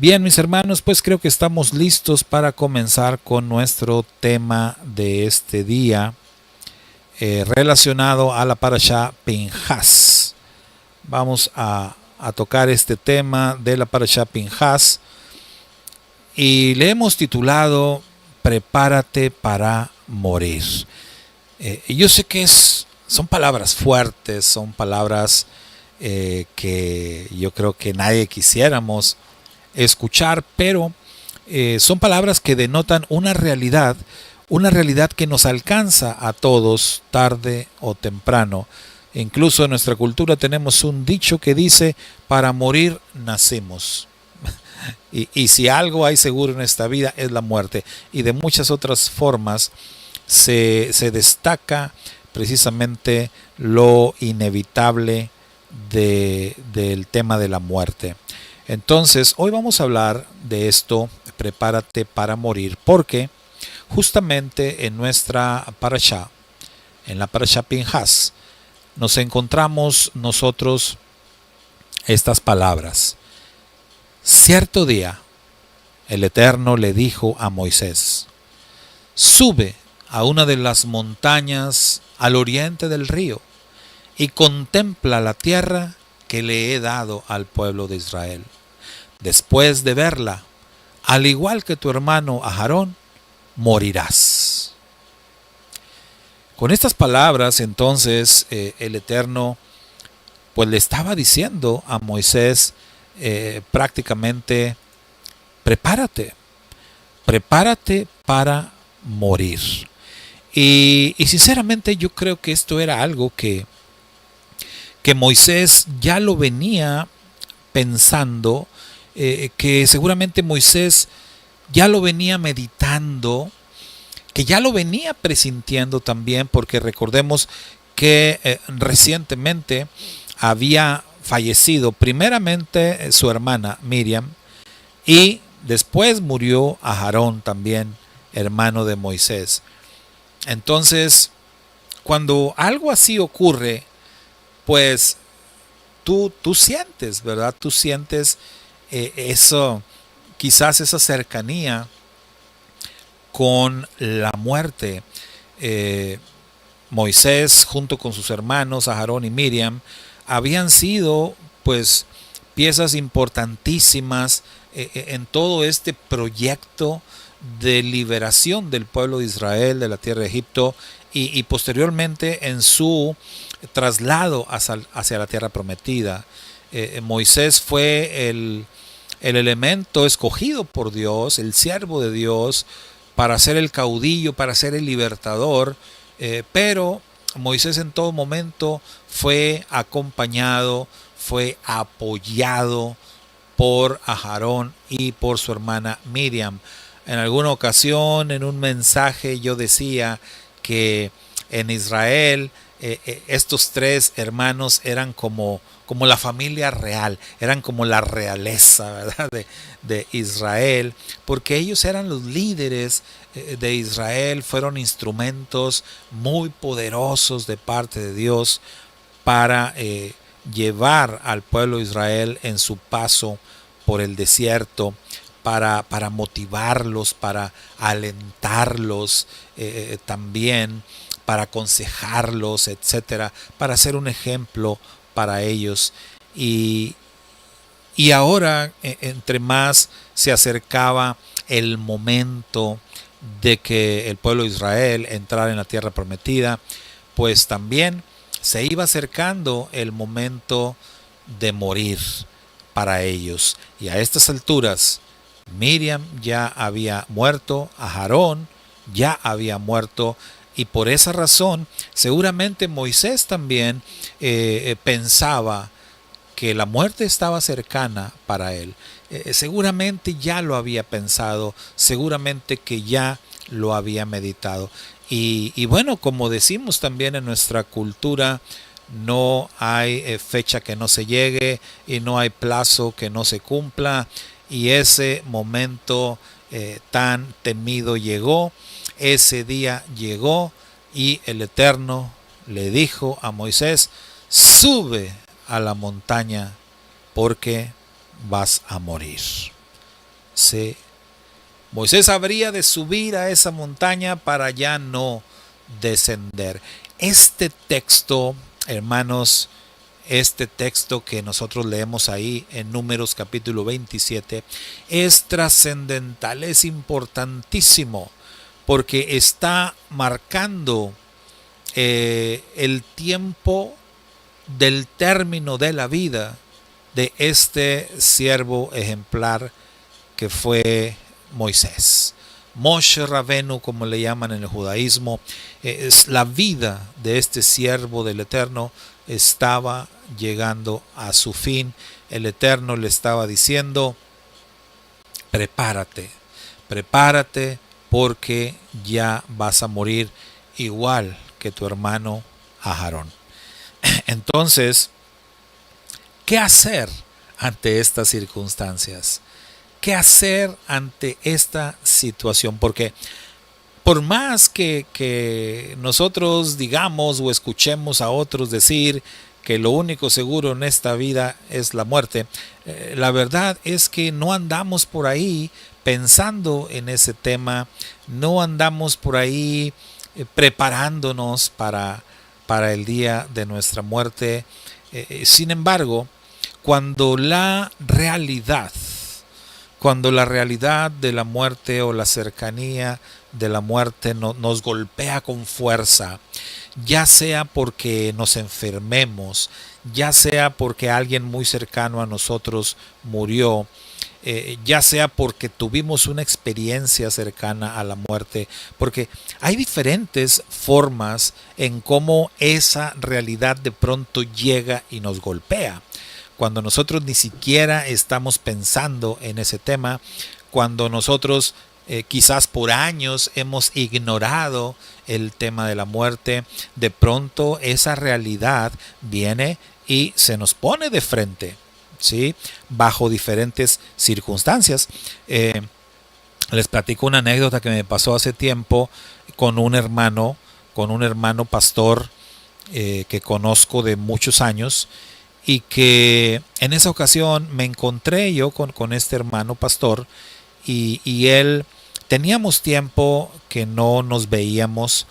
Bien, mis hermanos, pues creo que estamos listos para comenzar con nuestro tema de este día relacionado a la parashá Pinhas. Vamos a tocar este tema de la parashá Pinhas y le hemos titulado Prepárate para morir. Yo sé que son palabras fuertes, son palabras que yo creo que nadie quisiéramos escuchar, pero son palabras que denotan una realidad que nos alcanza a todos tarde o temprano. Incluso en nuestra cultura tenemos un dicho que dice: para morir nacemos. Y si algo hay seguro en esta vida es la muerte. Y de muchas otras formas se destaca precisamente lo inevitable del tema de la muerte. Entonces, hoy vamos a hablar de esto, prepárate para morir, porque justamente en nuestra parashá, en la parashá Pinhas, nos encontramos nosotros estas palabras. Cierto día, el Eterno le dijo a Moisés: sube a una de las montañas al oriente del río y contempla la tierra que le he dado al pueblo de Israel. Después de verla, al igual que tu hermano Aarón, morirás. Con estas palabras, entonces, el Eterno pues le estaba diciendo a Moisés prácticamente: prepárate para morir. Y sinceramente yo creo que esto era algo que Moisés ya lo venía pensando, que seguramente Moisés ya lo venía meditando, que ya lo venía presintiendo también, porque recordemos que recientemente había fallecido primeramente su hermana Miriam y después murió Aarón también, hermano de Moisés. Entonces, cuando algo así ocurre, pues tú sientes, ¿verdad? Tú sientes eso, quizás esa cercanía con la muerte. Moisés, junto con sus hermanos Aarón y Miriam, habían sido pues piezas importantísimas en todo este proyecto de liberación del pueblo de Israel de la tierra de Egipto y posteriormente en su traslado hacia la tierra prometida. Moisés fue el elemento escogido por Dios, el siervo de Dios, para ser el caudillo, para ser el libertador, pero Moisés en todo momento fue acompañado, fue apoyado por Aarón y por su hermana Miriam. En alguna ocasión, en un mensaje, yo decía que en Israel estos tres hermanos eran como la familia real, eran como la realeza, ¿verdad? de Israel, porque ellos eran los líderes de Israel, fueron instrumentos muy poderosos de parte de Dios para llevar al pueblo de Israel en su paso por el desierto, para motivarlos, para alentarlos también, para aconsejarlos, etcétera, para ser un ejemplo para ellos. Y ahora, entre más se acercaba el momento de que el pueblo de Israel entrara en la tierra prometida, pues también se iba acercando el momento de morir para ellos. Y a estas alturas, Miriam ya había muerto, Aarón ya había muerto, y por esa razón seguramente Moisés también pensaba que la muerte estaba cercana para él. Seguramente ya lo había pensado, seguramente que ya lo había meditado. Y bueno, como decimos también en nuestra cultura, no hay fecha que no se llegue y no hay plazo que no se cumpla, y ese momento tan temido llegó, ese día llegó, y el Eterno le dijo a Moisés: sube a la montaña porque vas a morir. Sí. Moisés habría de subir a esa montaña para ya no descender. Este texto, hermanos, este texto que nosotros leemos ahí en Números capítulo 27 es trascendental, es importantísimo, porque está marcando el tiempo del término de la vida de este siervo ejemplar que fue Moisés. Moshe Rabenu, como le llaman en el judaísmo, es la vida de este siervo del Eterno estaba llegando a su fin. El Eterno le estaba diciendo: prepárate, prepárate, porque ya vas a morir igual que tu hermano Aarón. Entonces, ¿qué hacer ante estas circunstancias? ¿Qué hacer ante esta situación? Porque por más que nosotros digamos o escuchemos a otros decir que lo único seguro en esta vida es la muerte, la verdad es que no andamos por ahí pensando en ese tema, no andamos por ahí preparándonos para el día de nuestra muerte. Sin embargo, cuando la realidad de la muerte o la cercanía de la muerte nos golpea con fuerza, ya sea porque nos enfermemos, ya sea porque alguien muy cercano a nosotros murió, ya sea porque tuvimos una experiencia cercana a la muerte, porque hay diferentes formas en cómo esa realidad de pronto llega y nos golpea. Cuando nosotros ni siquiera estamos pensando en ese tema, cuando nosotros quizás por años hemos ignorado el tema de la muerte, de pronto esa realidad viene y se nos pone de frente, ¿sí? Bajo diferentes circunstancias. Les platico una anécdota que me pasó hace tiempo con un hermano pastor que conozco de muchos años, y que en esa ocasión me encontré yo con este hermano pastor y él, teníamos tiempo que no nos veíamos.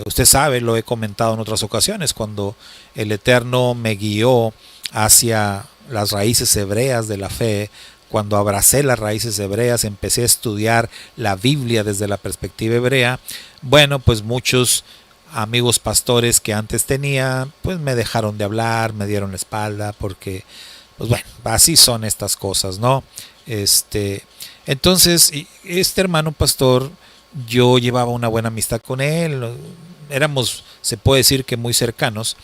Usted sabe, lo he comentado en otras ocasiones, cuando el Eterno me guió hacia las raíces hebreas de la fe, cuando abracé las raíces hebreas, empecé a estudiar la Biblia desde la perspectiva hebrea. Bueno, pues muchos amigos pastores que antes tenía, pues me dejaron de hablar, me dieron la espalda, porque, pues bueno, así son estas cosas, ¿no? Entonces, este hermano pastor, yo llevaba una buena amistad con él, éramos, se puede decir que muy cercanos,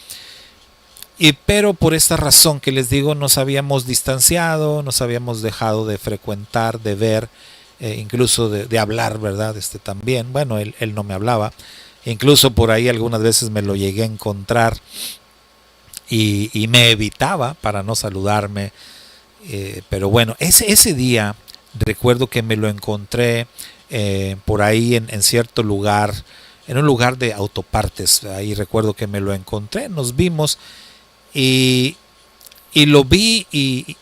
pero por esta razón que les digo, nos habíamos distanciado, nos habíamos dejado de frecuentar, de ver, incluso de hablar, ¿verdad? También, bueno, él no me hablaba. Incluso por ahí algunas veces me lo llegué a encontrar y me evitaba para no saludarme. Pero bueno, ese día recuerdo que me lo encontré por ahí en cierto lugar, en un lugar de autopartes. Ahí recuerdo que me lo encontré, nos vimos y lo vi y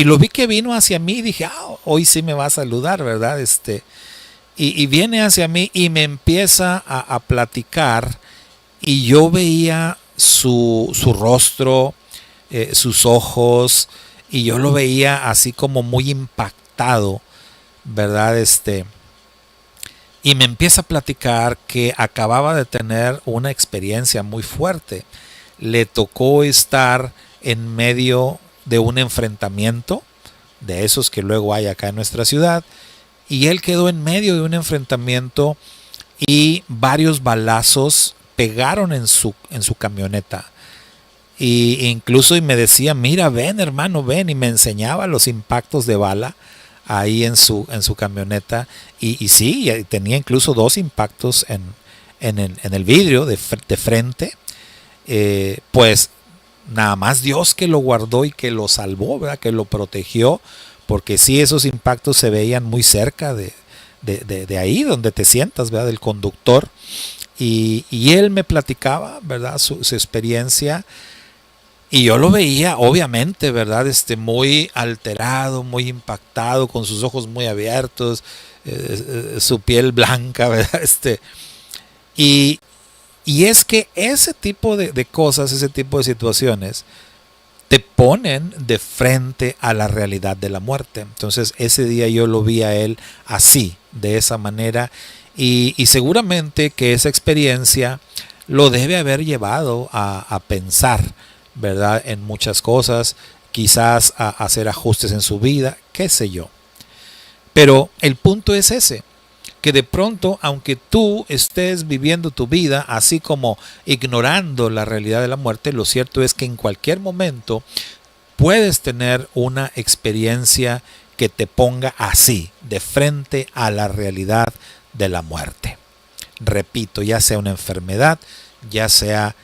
lo vi que vino hacia mí y dije, hoy sí me va a saludar, ¿verdad? Y viene hacia mí y me empieza a platicar, y yo veía su rostro, sus ojos, y yo lo veía así como muy impactado, ¿verdad? Y me empieza a platicar que acababa de tener una experiencia muy fuerte. Le tocó estar en medio de un enfrentamiento, de esos que luego hay acá en nuestra ciudad, y él quedó en medio de un enfrentamiento y varios balazos pegaron en su camioneta. Y incluso me decía, mira, ven hermano, ven, y me enseñaba los impactos de bala ahí en su camioneta. Y sí, tenía incluso 2 impactos en el vidrio de frente. Pues nada más Dios que lo guardó y que lo salvó, ¿verdad? Que lo protegió, porque sí, esos impactos se veían muy cerca de ahí donde te sientas, ¿verdad? Del conductor. Y él me platicaba, ¿verdad? Su experiencia. Y yo lo veía, obviamente, ¿verdad? Muy alterado, muy impactado, con sus ojos muy abiertos, su piel blanca, ¿verdad? Y, y es que ese tipo de cosas, ese tipo de situaciones, te ponen de frente a la realidad de la muerte. Entonces ese día yo lo vi a él así, de esa manera, y seguramente que esa experiencia lo debe haber llevado a pensar, ¿verdad? En muchas cosas, quizás a hacer ajustes en su vida, qué sé yo. Pero el punto es ese, que de pronto, aunque tú estés viviendo tu vida así como ignorando la realidad de la muerte, lo cierto es que en cualquier momento puedes tener una experiencia que te ponga así, de frente a la realidad de la muerte. Repito, ya sea una enfermedad, ya sea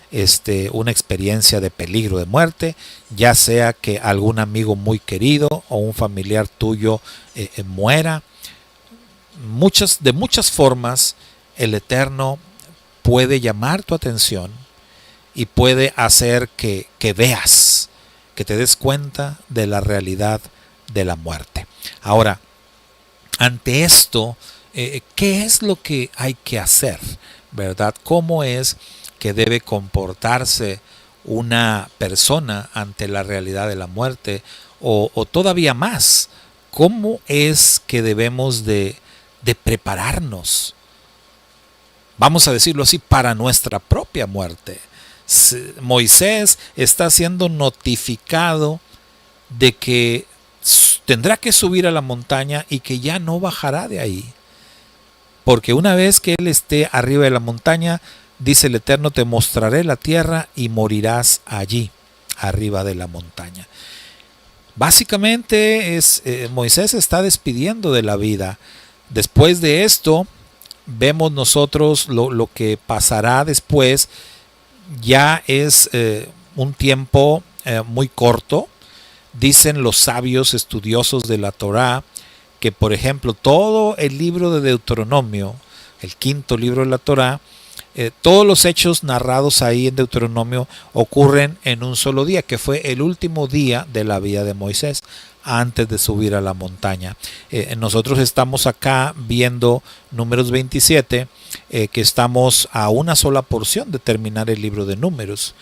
una experiencia de peligro de muerte, ya sea que algún amigo muy querido o un familiar tuyo muera. De muchas formas el Eterno puede llamar tu atención y puede hacer que veas, que te des cuenta de la realidad de la muerte. Ahora, ante esto, ¿qué es lo que hay que hacer? ¿Verdad? ¿Cómo es que debe comportarse una persona ante la realidad de la muerte? O todavía más, ¿cómo es que debemos de prepararnos, vamos a decirlo así, para nuestra propia muerte? Moisés está siendo notificado de que tendrá que subir a la montaña y que ya no bajará de ahí. Porque una vez que él esté arriba de la montaña, dice el Eterno, te mostraré la tierra y morirás allí, arriba de la montaña. Básicamente Moisés se está despidiendo de la vida. Después de esto, vemos nosotros lo que pasará después. Ya es un tiempo muy corto. Dicen los sabios estudiosos de la Torá que, por ejemplo, todo el libro de Deuteronomio, el quinto libro de la Torá, todos los hechos narrados ahí en Deuteronomio ocurren en un solo día, que fue el último día de la vida de Moisés antes de subir a la montaña. Nosotros estamos acá viendo Números 27, que estamos a una sola porción de terminar el libro de Números.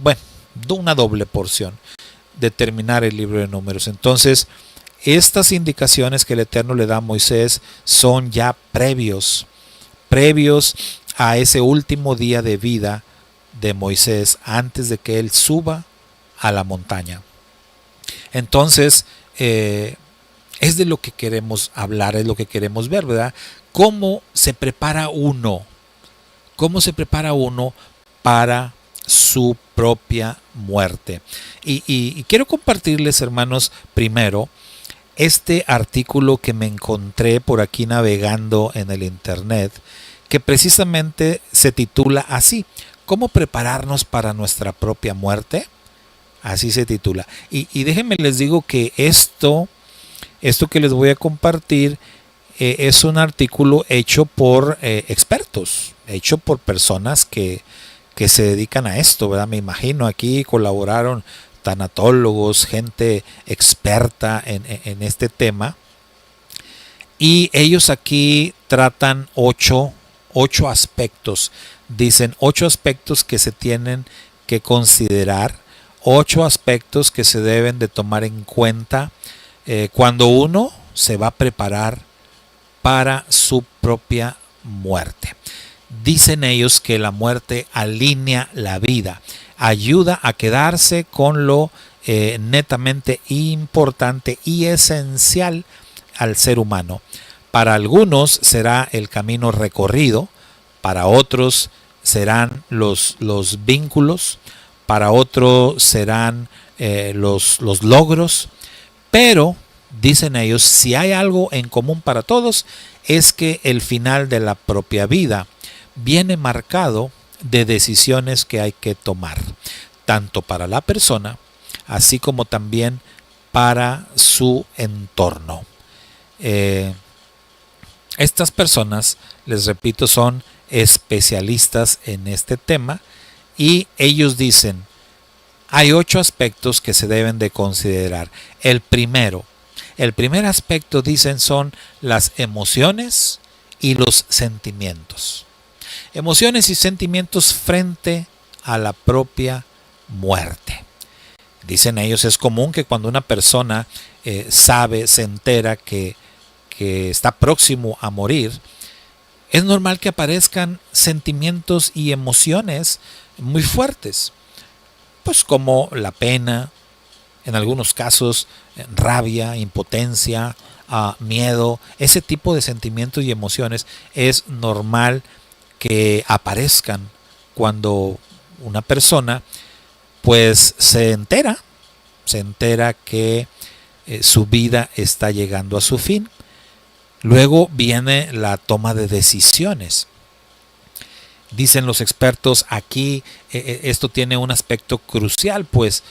Bueno, una doble porción de terminar el libro de Números. Entonces, estas indicaciones que el Eterno le da a Moisés son ya previos a ese último día de vida de Moisés antes de que él suba a la montaña. Entonces, es de lo que queremos hablar, es lo que queremos ver, ¿verdad? ¿Cómo se prepara uno? ¿Cómo se prepara uno para su propia muerte? Y quiero compartirles, hermanos, primero, este artículo que me encontré por aquí navegando en el internet, que precisamente se titula así: ¿cómo prepararnos para nuestra propia muerte? Así se titula. Y déjenme les digo que esto que les voy a compartir es un artículo hecho por expertos, hecho por personas que se dedican a esto, ¿verdad? Me imagino aquí colaboraron tanatólogos, gente experta en este tema, y ellos aquí tratan ocho aspectos. Dicen 8 aspectos que se tienen que considerar, 8 aspectos que se deben de tomar en cuenta cuando uno se va a preparar para su propia muerte. Dicen ellos que la muerte alinea la vida, ayuda a quedarse con lo netamente importante y esencial al ser humano. Para algunos será el camino recorrido, para otros serán los vínculos, para otros serán los logros, pero dicen ellos, si hay algo en común para todos, es que el final de la propia vida viene marcado de decisiones que hay que tomar, tanto para la persona, así como también para su entorno. Estas personas, les repito, son especialistas en este tema y ellos dicen, hay 8 aspectos que se deben de considerar. El primer aspecto, dicen, son las emociones y los sentimientos. Emociones y sentimientos frente a la propia muerte. Dicen ellos, es común que cuando una persona se entera que está próximo a morir, es normal que aparezcan sentimientos y emociones muy fuertes, pues como la pena, en algunos casos rabia, impotencia, miedo. Ese tipo de sentimientos y emociones es normal que aparezcan cuando una persona pues se entera que su vida está llegando a su fin. Luego viene la toma de decisiones. Dicen los expertos aquí, esto tiene un aspecto crucial, pues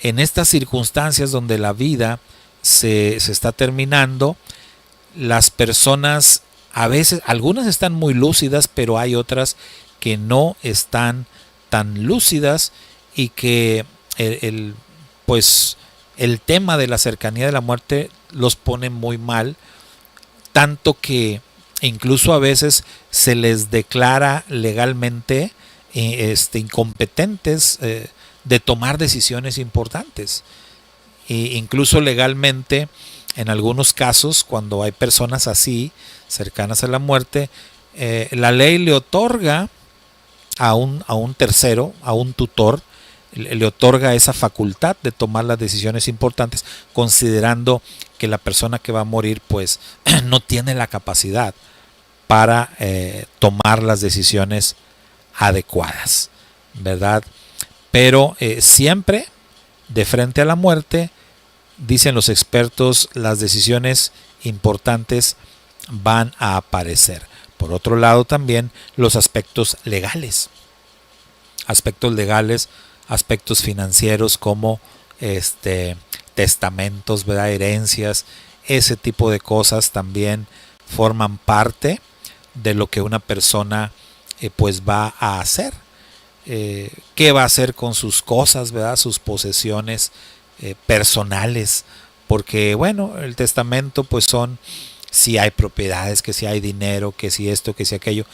en estas circunstancias donde la vida se está terminando, las personas a veces, algunas están muy lúcidas, pero hay otras que no están tan lúcidas y que pues el tema de la cercanía de la muerte los pone muy mal, tanto que incluso a veces se les declara legalmente incompetentes de tomar decisiones importantes. E incluso legalmente, en algunos casos, cuando hay personas así, cercanas a la muerte, la ley le otorga a un tercero, a un tutor, le otorga esa facultad de tomar las decisiones importantes, considerando que la persona que va a morir pues no tiene la capacidad para tomar las decisiones adecuadas, ¿verdad? Pero siempre de frente a la muerte, dicen los expertos, las decisiones importantes van a aparecer. Por otro lado, también los aspectos legales, aspectos financieros como testamentos, ¿verdad? Herencias, ese tipo de cosas también forman parte de lo que una persona pues va a hacer. ¿Qué va a hacer con sus cosas, ¿verdad? Sus posesiones personales? Porque bueno, el testamento pues son si hay propiedades, que si hay dinero, que si esto, que si aquello,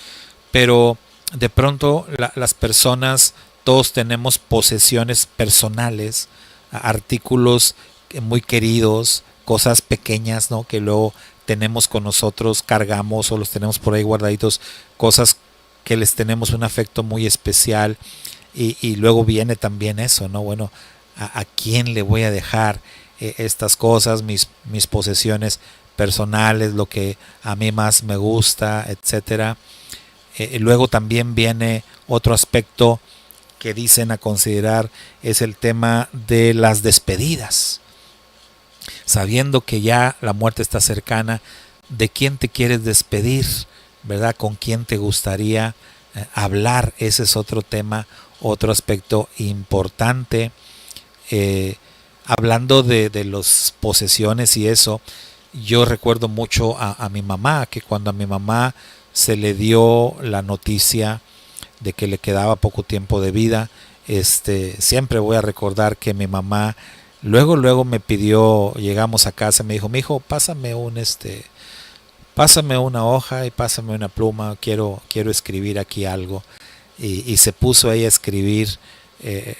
pero de pronto las personas, todos tenemos posesiones personales, artículos muy queridos, cosas pequeñas, ¿no? Que luego tenemos con nosotros, cargamos o los tenemos por ahí guardaditos, cosas que les tenemos un afecto muy especial y luego viene también eso, ¿no? Bueno, ¿a quién le voy a dejar estas cosas, mis posesiones personales, lo que a mí más me gusta, etcétera? Luego también viene otro aspecto que dicen a considerar, es el tema de las despedidas. Sabiendo que ya la muerte está cercana, ¿de quién te quieres despedir? ¿Verdad? ¿Con quién te gustaría hablar? Ese es otro tema, otro aspecto importante. Hablando de las posesiones y eso, yo recuerdo mucho a mi mamá, que cuando a mi mamá se le dio la noticia de que le quedaba poco tiempo de vida, siempre voy a recordar que mi mamá luego me pidió, llegamos a casa, me dijo, mijo, pásame una hoja y pásame una pluma, quiero escribir aquí algo. Y se puso ella a escribir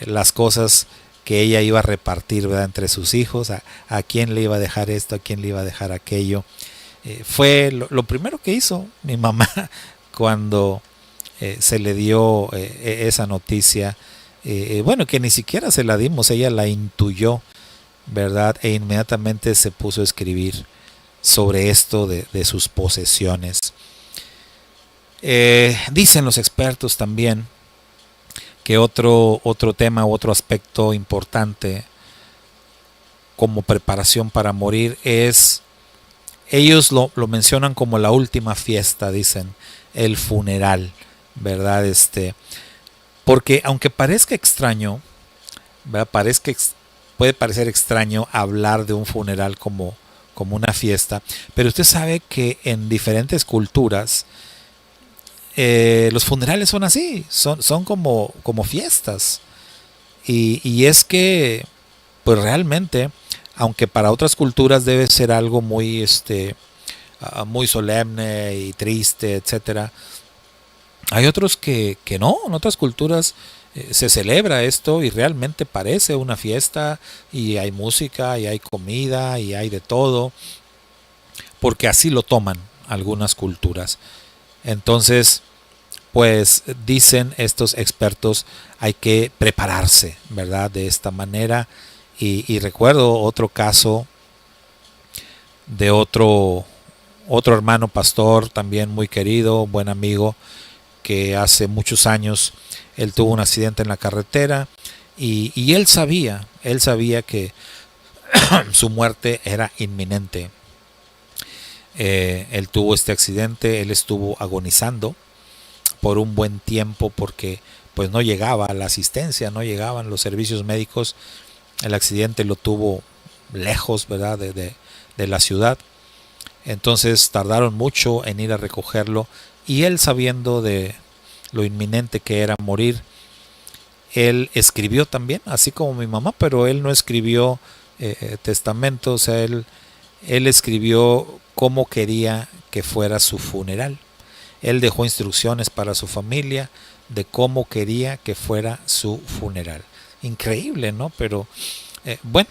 las cosas que ella iba a repartir, ¿verdad? Entre sus hijos, a quién le iba a dejar esto, a quién le iba a dejar aquello. Fue lo primero que hizo mi mamá cuando se le dio esa noticia. Bueno, que ni siquiera se la dimos, ella la intuyó, ¿verdad? E inmediatamente se puso a escribir sobre esto de sus posesiones. Dicen los expertos también que otro tema, otro aspecto importante como preparación para morir es, ellos lo mencionan como la última fiesta, dicen, el funeral, ¿verdad? Porque aunque parezca extraño, ¿verdad? Puede parecer extraño hablar de un funeral como una fiesta, pero usted sabe que en diferentes culturas los funerales son así, son como fiestas. Y es que, pues realmente, aunque para otras culturas debe ser algo muy, muy solemne y triste, etcétera, hay otros que no, en otras culturas se celebra esto y realmente parece una fiesta y hay música y hay comida y hay de todo, porque así lo toman algunas culturas. Entonces, pues dicen estos expertos, hay que prepararse, ¿verdad? De esta manera. Y recuerdo otro caso de otro hermano pastor, también muy querido, buen amigo, que hace muchos años él tuvo un accidente en la carretera y él sabía que su muerte era inminente. Él tuvo este accidente, él estuvo agonizando por un buen tiempo porque pues no llegaba la asistencia, no llegaban los servicios médicos. El accidente lo tuvo lejos, ¿verdad? De la ciudad. Entonces tardaron mucho en ir a recogerlo y él, sabiendo de lo inminente que era morir, él escribió también, así como mi mamá, pero él no escribió testamento, o sea, él escribió cómo quería que fuera su funeral. Él dejó instrucciones para su familia de cómo quería que fuera su funeral. Increíble, ¿no? Pero bueno,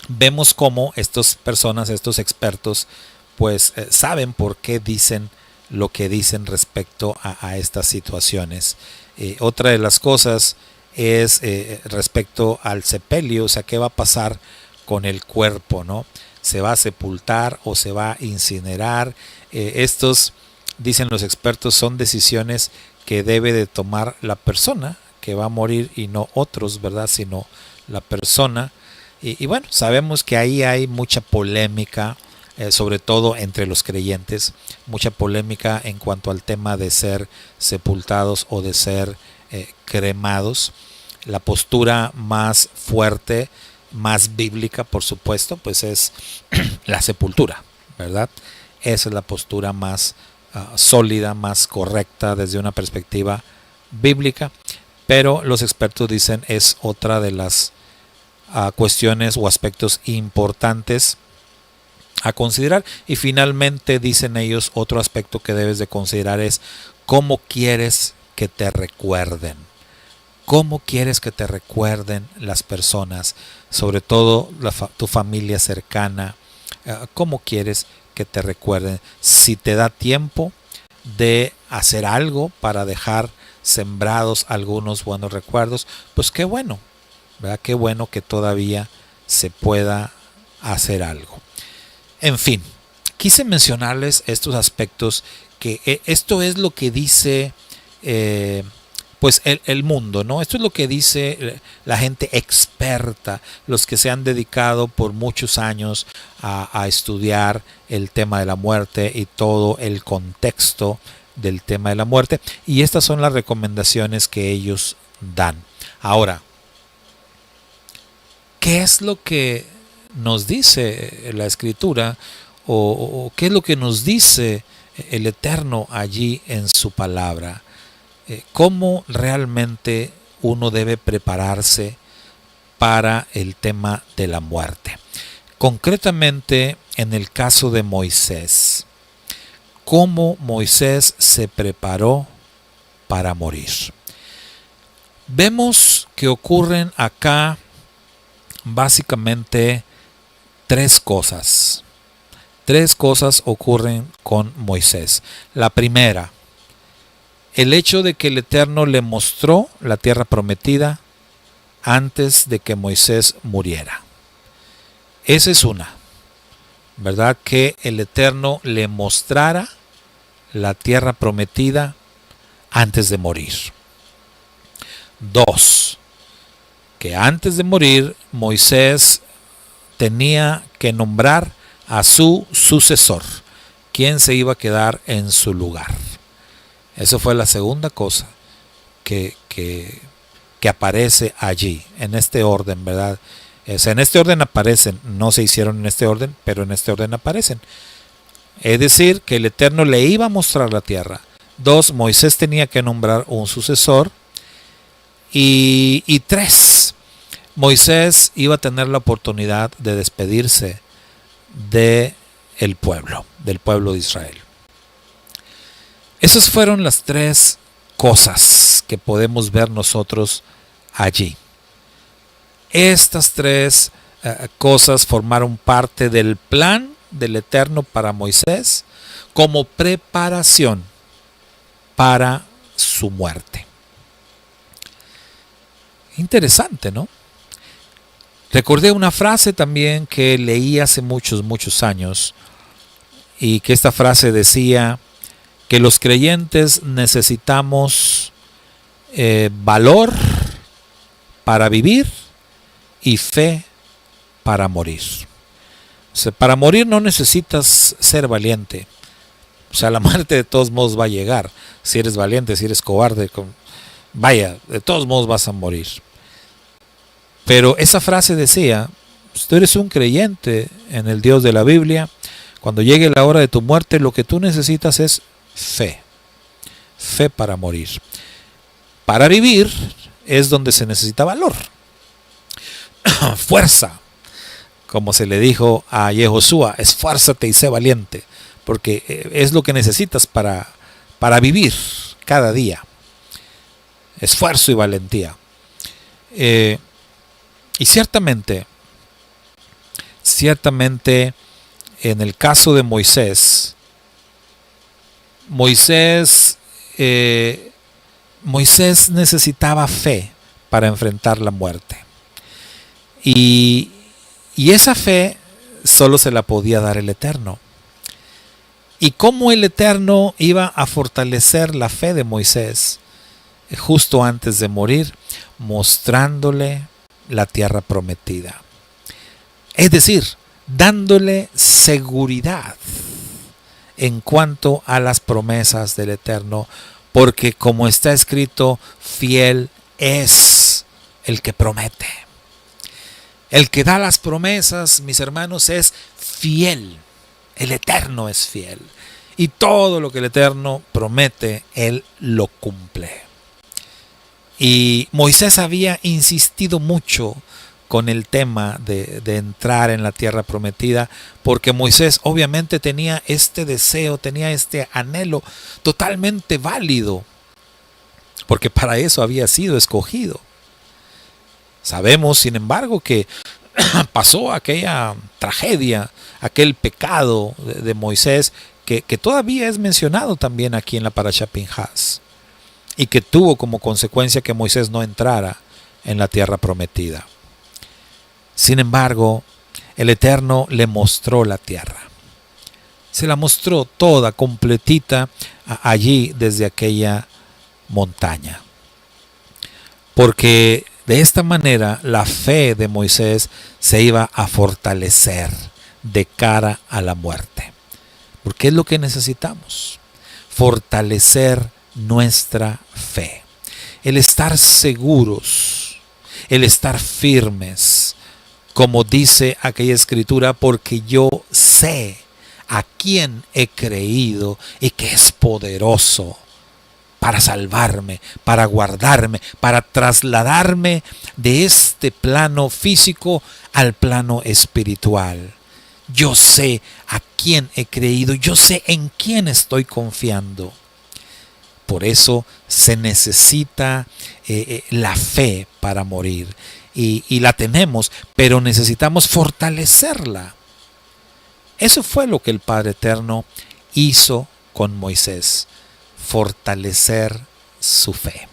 vemos cómo estas personas, estos expertos, pues saben por qué dicen lo que dicen respecto a estas situaciones. Otra de las cosas es respecto al sepelio, o sea, qué va a pasar con el cuerpo, ¿no? ¿Se va a sepultar o se va a incinerar? Estos, dicen los expertos, son decisiones que debe de tomar la persona que va a morir y no otros, ¿verdad? Sino la persona. Y bueno, sabemos que ahí hay mucha polémica, sobre todo entre los creyentes, mucha polémica en cuanto al tema de ser sepultados o de ser cremados. La postura más fuerte, más bíblica, por supuesto, pues es la sepultura, ¿verdad? Esa es la postura más sólida, más correcta desde una perspectiva bíblica, pero los expertos dicen es otra de las cuestiones o aspectos importantes a considerar. Y finalmente dicen ellos, otro aspecto que debes de considerar es cómo quieres que te recuerden. ¿Cómo quieres que te recuerden las personas? Sobre todo tu familia cercana. ¿Cómo quieres que te recuerden? Si te da tiempo de hacer algo para dejar sembrados algunos buenos recuerdos, pues qué bueno, ¿verdad? Qué bueno que todavía se pueda hacer algo. En fin, quise mencionarles estos aspectos, que esto es lo que dice pues el mundo, ¿no? Esto es lo que dice la gente experta, los que se han dedicado por muchos años a estudiar el tema de la muerte y todo el contexto del tema de la muerte. Y estas son las recomendaciones que ellos dan. Ahora, ¿qué es lo que nos dice la Escritura o qué es lo que nos dice el Eterno allí en su palabra? ¿Cómo realmente uno debe prepararse para el tema de la muerte? Concretamente en el caso de Moisés, ¿cómo Moisés se preparó para morir? Vemos que ocurren acá básicamente tres cosas. Tres cosas ocurren con Moisés. La primera, el hecho de que el Eterno le mostró la tierra prometida antes de que Moisés muriera. Esa es una, ¿verdad? Que el Eterno le mostrara la tierra prometida antes de morir. Dos, que antes de morir Moisés tenía que nombrar a su sucesor, quien se iba a quedar en su lugar. Eso fue la segunda cosa que aparece allí, en este orden, ¿verdad? O sea, en este orden aparecen, no se hicieron en este orden, pero en este orden aparecen. Es decir, que el Eterno le iba a mostrar la tierra. Dos, Moisés tenía que nombrar un sucesor. Y tres, Moisés iba a tener la oportunidad de despedirse del pueblo de Israel. Esas fueron las tres cosas que podemos ver nosotros allí. Estas tres cosas formaron parte del plan del Eterno para Moisés como preparación para su muerte. Interesante, ¿no? Recordé una frase también que leí hace muchos años, y que esta frase decía que los creyentes necesitamos valor para vivir y fe para morir. O sea, para morir no necesitas ser valiente. O sea, la muerte de todos modos va a llegar. Si eres valiente, si eres cobarde, vaya, de todos modos vas a morir. Pero esa frase decía, si tú eres un creyente en el Dios de la Biblia, cuando llegue la hora de tu muerte, lo que tú necesitas es fe. Fe para morir. Para vivir es donde se necesita valor. Fuerza. Como se le dijo a Yehoshua, esfuérzate y sé valiente. Porque es lo que necesitas para vivir cada día. Esfuerzo y valentía. Y ciertamente, en el caso de Moisés necesitaba fe para enfrentar la muerte. Y esa fe solo se la podía dar el Eterno. ¿Y cómo el Eterno iba a fortalecer la fe de Moisés justo antes de morir? Mostrándole la tierra prometida. Es decir, dándole seguridad en cuanto a las promesas del Eterno, porque como está escrito, fiel es el que promete. El que da las promesas, mis hermanos, es fiel. El Eterno es fiel. Y todo lo que el Eterno promete, Él lo cumple. Y Moisés había insistido mucho con el tema de entrar en la tierra prometida, porque Moisés obviamente tenía este deseo, tenía este anhelo totalmente válido, porque para eso había sido escogido. Sabemos, sin embargo, que pasó aquella tragedia, aquel pecado de Moisés, que todavía es mencionado también aquí en la Parashá Pinhas, y que tuvo como consecuencia que Moisés no entrara en la tierra prometida. Sin embargo, el Eterno le mostró la tierra. Se la mostró toda, completita, allí desde aquella montaña. Porque de esta manera la fe de Moisés se iba a fortalecer de cara a la muerte. Porque es lo que necesitamos, fortalecer nuestra fe, el estar seguros, el estar firmes, como dice aquella escritura, porque yo sé a quién he creído y que es poderoso para salvarme, para guardarme, para trasladarme de este plano físico al plano espiritual. Yo sé a quién he creído, yo sé en quién estoy confiando. Por eso se necesita la fe para morir. Y la tenemos, pero necesitamos fortalecerla. Eso fue lo que el Padre Eterno hizo con Moisés. Fortalecer su fe.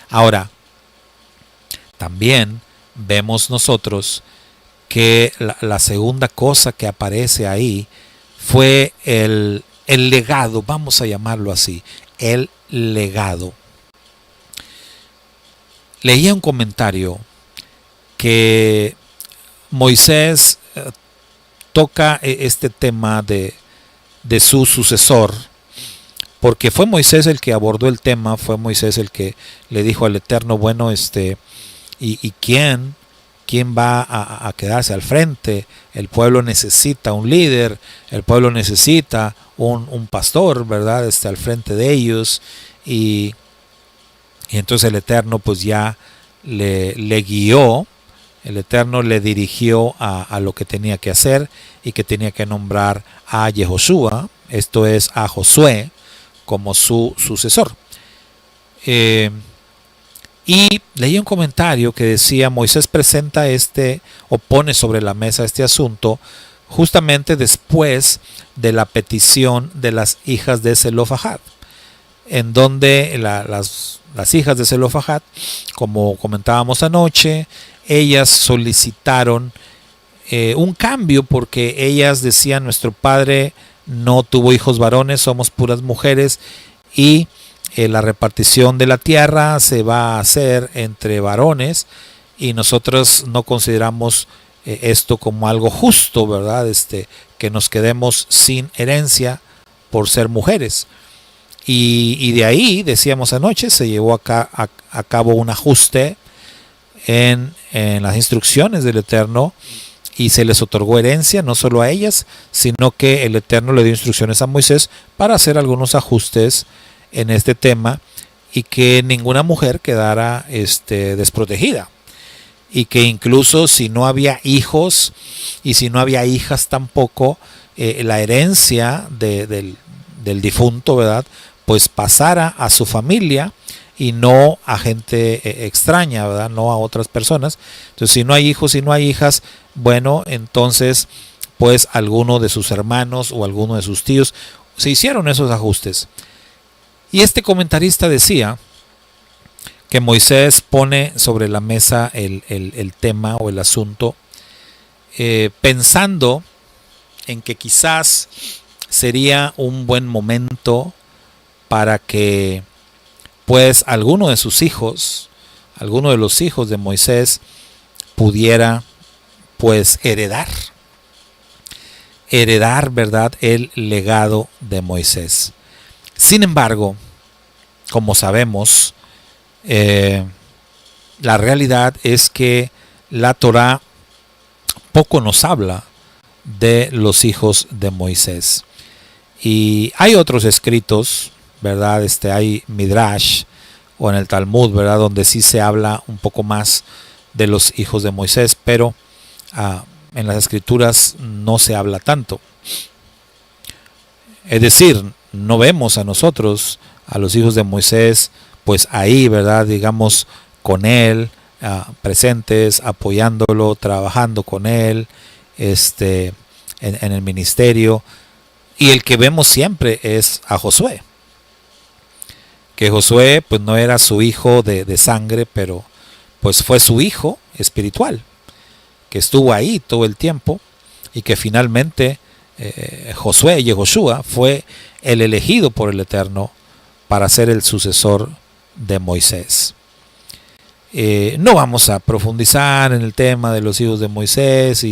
Ahora, también vemos nosotros que la segunda cosa que aparece ahí fue el legado, vamos a llamarlo así, el legado. Leía un comentario que Moisés toca este tema de su sucesor, porque fue Moisés el que abordó el tema, fue Moisés el que le dijo al Eterno, bueno, ¿y quién va a quedarse al frente? El pueblo necesita un líder, el pueblo necesita un pastor, ¿verdad? Al frente de ellos, y entonces el Eterno pues ya le guió El Eterno le dirigió a lo que tenía que hacer y que tenía que nombrar a Yehoshua, esto es a Josué, como su sucesor. Y leí un comentario que decía: Moisés presenta o pone sobre la mesa este asunto justamente después de la petición de las hijas de Zelofahad, en donde las hijas de Zelofahad, como comentábamos anoche, ellas solicitaron un cambio porque ellas decían: nuestro padre no tuvo hijos varones, somos puras mujeres, y la repartición de la tierra se va a hacer entre varones y nosotros no consideramos esto como algo justo, ¿verdad? Que nos quedemos sin herencia por ser mujeres. Y de ahí, decíamos anoche, se llevó a cabo un ajuste en las instrucciones del Eterno y se les otorgó herencia no solo a ellas, sino que el Eterno le dio instrucciones a Moisés para hacer algunos ajustes en este tema y que ninguna mujer quedara desprotegida, y que incluso si no había hijos y si no había hijas tampoco, la herencia del difunto, ¿verdad?, pues pasara a su familia y no a gente extraña, ¿verdad?, no a otras personas. Entonces, si no hay hijos y no hay hijas, bueno, entonces pues alguno de sus hermanos o alguno de sus tíos. Se hicieron esos ajustes. Y este comentarista decía que Moisés pone sobre la mesa el tema o el asunto, pensando en que quizás sería un buen momento para que pues alguno de sus hijos, alguno de los hijos de Moisés, pudiera pues heredar, ¿verdad?, el legado de Moisés. Sin embargo, como sabemos, la realidad es que la Torá poco nos habla de los hijos de Moisés. Y hay otros escritos, ¿verdad? Hay Midrash o en el Talmud, ¿verdad?, donde sí se habla un poco más de los hijos de Moisés, pero en las escrituras no se habla tanto. Es decir, no vemos a nosotros, a los hijos de Moisés, pues ahí, ¿verdad?, digamos, con él, presentes, apoyándolo, trabajando con él, en el ministerio. Y el que vemos siempre es a Josué. Que Josué pues no era su hijo de sangre, pero pues fue su hijo espiritual, que estuvo ahí todo el tiempo y que finalmente Josué, Yehoshua, fue el elegido por el Eterno para ser el sucesor de Moisés. No vamos a profundizar en el tema de los hijos de Moisés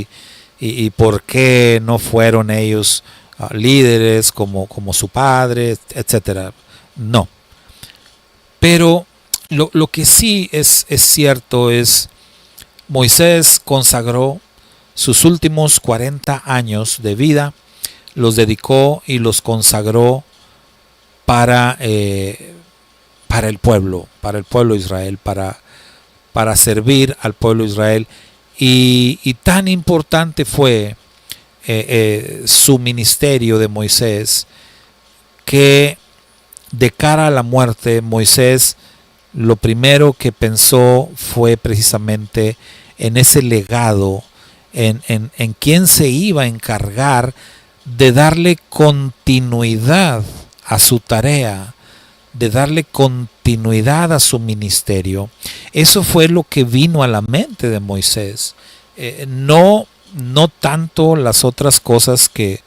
y por qué no fueron ellos líderes como su padre, etcétera. No. Pero lo que sí es cierto es: Moisés consagró sus últimos 40 años de vida, los dedicó y los consagró para el pueblo de Israel, para servir al pueblo de Israel. Y tan importante fue su ministerio de Moisés, que de cara a la muerte, Moisés lo primero que pensó fue precisamente en ese legado, en quién se iba a encargar de darle continuidad a su tarea, de darle continuidad a su ministerio. Eso fue lo que vino a la mente de Moisés. No tanto las otras cosas que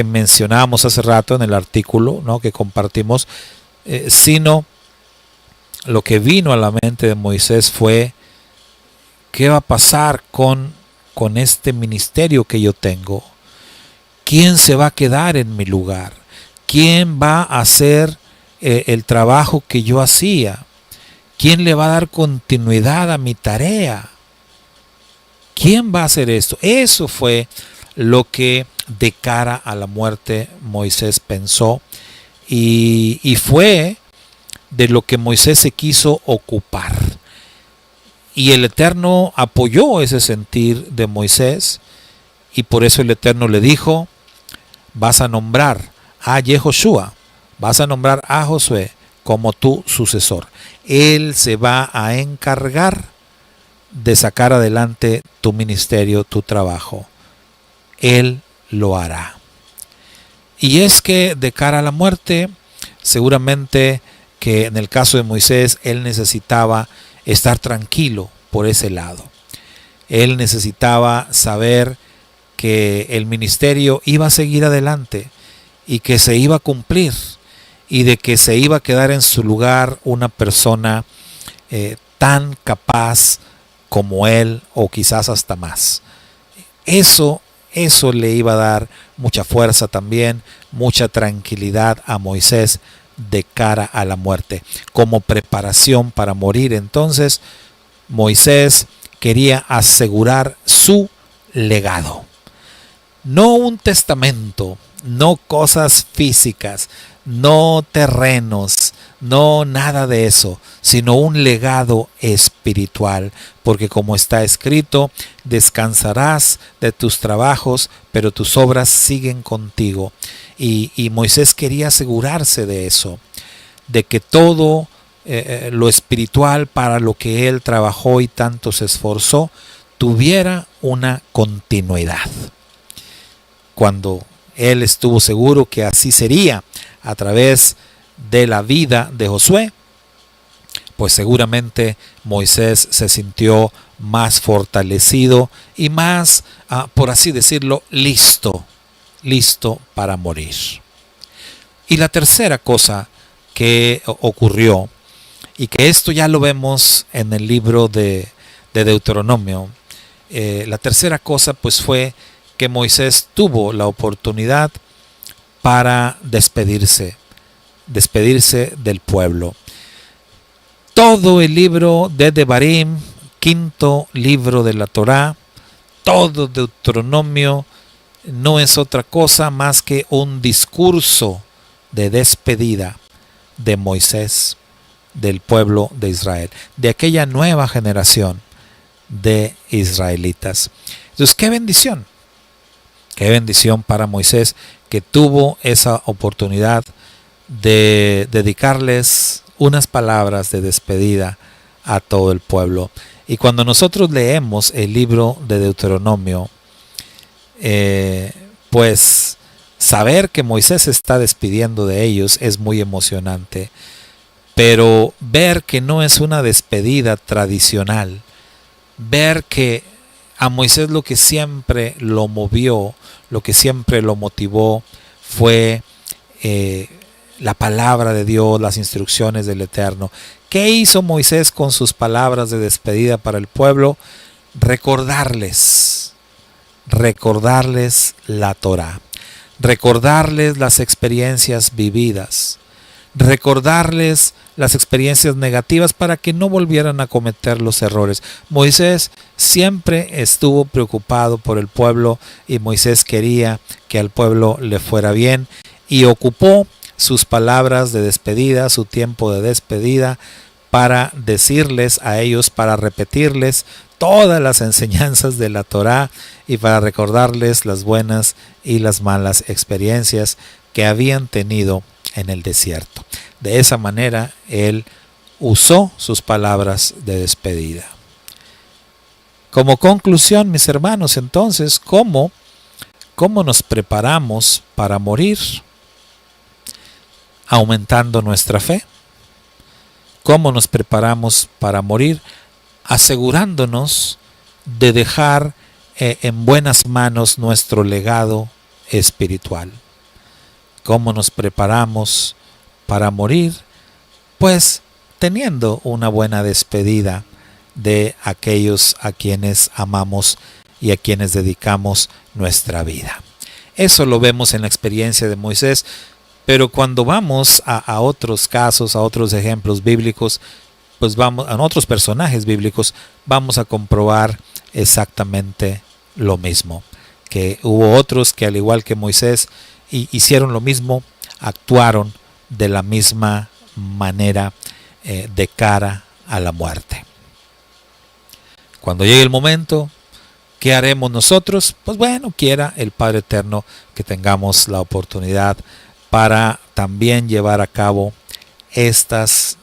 mencionábamos hace rato en el artículo, ¿no?, que compartimos, sino lo que vino a la mente de Moisés fue: ¿qué va a pasar con este ministerio que yo tengo? ¿Quién se va a quedar en mi lugar? ¿Quién va a hacer el trabajo que yo hacía? ¿Quién le va a dar continuidad a mi tarea? ¿Quién va a hacer esto? Eso fue lo que de cara a la muerte Moisés pensó, y fue de lo que Moisés se quiso ocupar. Y el Eterno apoyó ese sentir de Moisés, y por eso el Eterno le dijo: vas a nombrar a Yehoshua, vas a nombrar a Josué como tu sucesor. Él se va a encargar de sacar adelante tu ministerio, tu trabajo. Él lo hará. Y es que de cara a la muerte, seguramente que en el caso de Moisés, él necesitaba estar tranquilo por ese lado. Él necesitaba saber que el ministerio iba a seguir adelante y que se iba a cumplir, y de que se iba a quedar en su lugar una persona tan capaz como él, o quizás hasta más. Eso le iba a dar mucha fuerza también, mucha tranquilidad a Moisés de cara a la muerte. Como preparación para morir, entonces, Moisés quería asegurar su legado. No un testamento, no cosas físicas, no terrenos, no nada de eso, sino un legado espiritual, porque como está escrito: descansarás de tus trabajos, pero tus obras siguen contigo. Y Moisés quería asegurarse de eso, de que todo lo espiritual para lo que él trabajó y tanto se esforzó tuviera una continuidad. Cuando él estuvo seguro que así sería a través de la vida de Josué, pues seguramente Moisés se sintió más fortalecido y más, por así decirlo, listo para morir. Y la tercera cosa que ocurrió, y que esto ya lo vemos en el libro de Deuteronomio, la tercera cosa pues fue que Moisés tuvo la oportunidad para despedirse del pueblo. Todo el libro de Devarim, quinto libro de la Torá, todo Deuteronomio, no es otra cosa más que un discurso de despedida de Moisés, del pueblo de Israel, de aquella nueva generación de israelitas. Entonces, qué bendición para Moisés, que tuvo esa oportunidad de dedicarles unas palabras de despedida a todo el pueblo. Y cuando nosotros leemos el libro de Deuteronomio, pues saber que Moisés se está despidiendo de ellos es muy emocionante, pero ver que no es una despedida tradicional, ver que a Moisés lo que siempre lo movió, lo que siempre lo motivó fue la palabra de Dios, las instrucciones del Eterno. ¿Qué hizo Moisés con sus palabras de despedida para el pueblo? Recordarles la Torá, recordarles las experiencias vividas, recordarles las experiencias negativas para que no volvieran a cometer los errores. Moisés siempre estuvo preocupado por el pueblo, y Moisés quería que al pueblo le fuera bien, y ocupó sus palabras de despedida, su tiempo de despedida, para decirles a ellos, para repetirles todas las enseñanzas de la Torá, y para recordarles las buenas y las malas experiencias que habían tenido en el desierto. De esa manera él usó sus palabras de despedida. Como conclusión, mis hermanos, entonces, ¿cómo nos preparamos para morir? Aumentando nuestra fe. ¿Cómo nos preparamos para morir? Asegurándonos de dejar en buenas manos nuestro legado espiritual. ¿Cómo nos preparamos para morir? Pues teniendo una buena despedida de aquellos a quienes amamos y a quienes dedicamos nuestra vida. Eso lo vemos en la experiencia de Moisés, pero cuando vamos a otros casos, a otros ejemplos bíblicos, pues vamos a otros personajes bíblicos, vamos a comprobar exactamente lo mismo, que hubo otros que, al igual que Moisés, hicieron lo mismo, actuaron de la misma manera de cara a la muerte. Cuando llegue el momento, ¿qué haremos nosotros? Pues bueno, quiera el Padre Eterno que tengamos la oportunidad para también llevar a cabo estas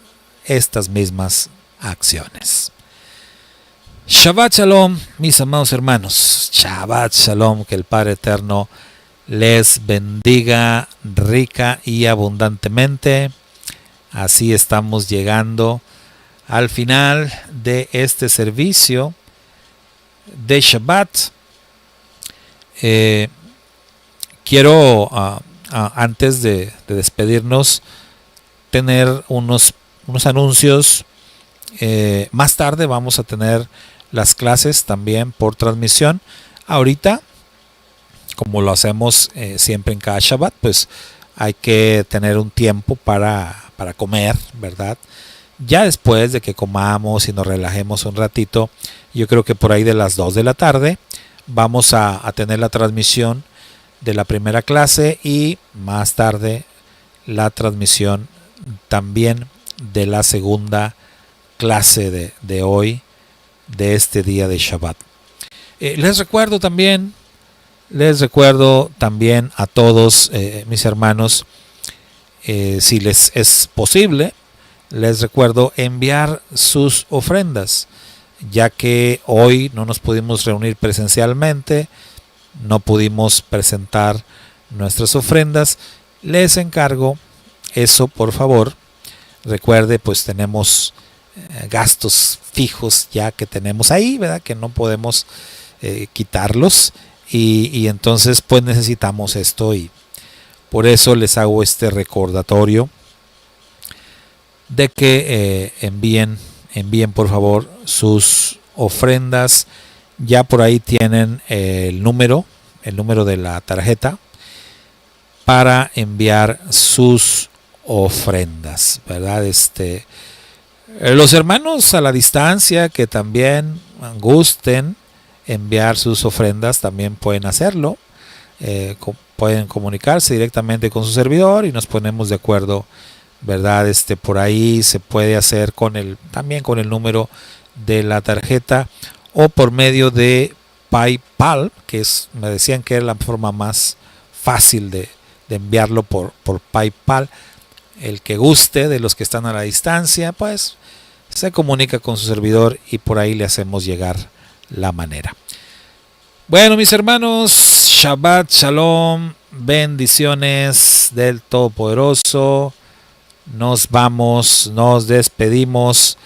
mismas acciones. Shabbat Shalom, mis amados hermanos. Shabbat Shalom, que el Padre Eterno les bendiga rica y abundantemente. Así estamos llegando al final de este servicio de Shabbat. Quiero, antes de despedirnos, tener unos anuncios. Más tarde vamos a tener las clases también por transmisión. Ahorita, como lo hacemos siempre en cada Shabbat, pues hay que tener un tiempo para comer, ¿verdad? Ya después de que comamos y nos relajemos un ratito, yo creo que por ahí de las 2 de la tarde vamos a tener la transmisión de la primera clase y más tarde la transmisión también de la segunda clase de hoy, de este día de Shabbat. Les recuerdo también a todos mis hermanos, si les es posible, les recuerdo enviar sus ofrendas, ya que hoy no nos pudimos reunir presencialmente, no pudimos presentar nuestras ofrendas. Les encargo eso, por favor. Recuerde, pues tenemos gastos fijos ya que tenemos ahí, ¿verdad? Que no podemos quitarlos y entonces pues necesitamos esto, y por eso les hago este recordatorio de que envíen por favor sus ofrendas. Ya por ahí tienen el número de la tarjeta para enviar sus ofrendas, ¿verdad? Los hermanos a la distancia que también gusten enviar sus ofrendas también pueden hacerlo. Pueden comunicarse directamente con su servidor y nos ponemos de acuerdo, ¿verdad? Por ahí se puede hacer también con el número de la tarjeta o por medio de PayPal, que me decían que era la forma más fácil de enviarlo por PayPal. El que guste de los que están a la distancia, pues se comunica con su servidor y por ahí le hacemos llegar la manera. Bueno, mis hermanos, Shabbat Shalom, bendiciones del Todopoderoso. Nos vamos, nos despedimos